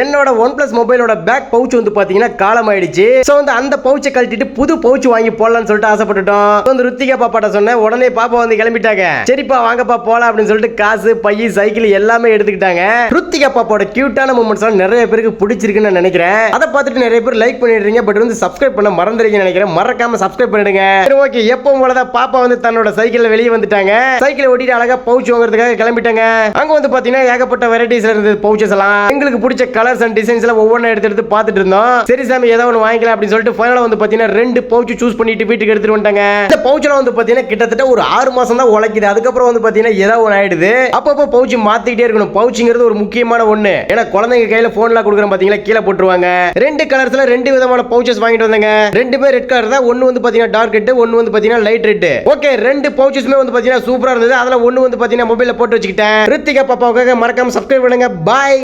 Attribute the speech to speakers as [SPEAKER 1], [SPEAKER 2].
[SPEAKER 1] என்னோட OnePlus மொபைலோட back pouch வந்து பாத்தீங்கன்னா காலம் ஆயிடுச்சு. சோ வந்து அந்த பவுச்சை கழட்டிட்டு புது பவுச் வாங்கி போடலாம்னு சொல்லிட்டு ஆசைப்பட்டுட்டோம். வந்து ருத்திகா பாப்பாட்ட சொன்னேன். உடனே பாப்பா வந்து கிளம்பிட்டாங்க. சரிப்பா வாங்கப்பா போலாம் அப்படின்னு சொல்லிட்டு காசு பைய சைக்கிள் எல்லாமே எடுத்துக்கிட்டாங்க. ருத்திகா பாப்பாவோட கியூட்டான மூமெண்ட்ஸ் எல்லாம் நிறைய பேருக்கு பிடிச்சிருக்குன்னு நான் நினைக்கிறேன். அதை பார்த்துட்டு நிறைய பேர் லைக் பண்ணிடுறீங்க. பட் வந்து சப்ஸ்கிரைப் பண்ண மறந்துறீங்கன்னு நினைக்கிறேன். மறக்காம சப்ஸ்கிரைப் பண்ணிடுங்க. சரி ஓகே, எப்பவும் போலதான் பாப்பா வந்து தன்னோட சைக்கிள்ல வெளியே வந்துட்டாங்க. சைக்கிளை ஓட்டிட்டு அழகா பவுச் வாங்குறதுக்காக கிளம்பிட்டாங்க. அங்க வந்து பாத்தீங்கன்னா ஏகப்பட்ட வெரைட்டிஸ்ல இருந்தது பவுச்சஸ் எல்லாம். எங்களுக்கு பிடிச்ச கலர்ஸ் அண்ட் டிசைன்ஸ்ல ஒவ்வொன்றும் எடுத்து பார்த்துட்டு இருந்தோம். சரி சாமி ஏதாவது ஒன்று வாங்கிக்கலாம் அப்படின்னு சொல்லிட்டு ஃபைனலா வந்து பாத்தீங்கன்னா 2 பவுச் சூஸ் பண்ணிட்டு வீட்டுக்கு எடுத்துட்டு வந்துட்டாங்க. இந்த பவுச்ல வந்து பாத்தீங்கன்னா கிட்டத்தட்ட ஒரு 6 மாசம் தான் உழைக்குது. அதுக்கப்புறம் வந்து பாத்தீங்கன்னா ஏதாவது ஒன்று ஆயிடுது. அப்பப்போ பவுச் மாத்திக்கிட்டே இருக்கணும். பவுச்சுங்கிறது ஒரு முக்கியமான ஒண்ணு. ஏன்னா குழந்தைங்க கையில போன்ல கொடுக்குறோம் பாத்தீங்களா, கீழே போட்டுருவாங்க. 2 கலர்ஸ்ல 2 விதமான பவுச்சஸ் வாங்கிட்டு வந்தாங்க. ரெண்டுமே ரெட் கலர் தான். ஒன்னு வந்து பாத்தீங்கன்னா டார்க் ரெட், ஒன்னு வந்து பாத்தீங்கன்னா லைட் ரெட். ஓகே, 2 பவுச்சஸ்மே வந்து பாத்தீங்கன்னா சூப்பரா இருந்தது. அதுல ஒன்னு வந்து பாத்தீங்கன்னா மொபைல்ல போட்டு வச்சுக்கிட்டேன். ரித்திகா பாப்பாவுக்காக மறக்காம சப்ஸ்கிரைப் பண்ணுங்க. பாய்.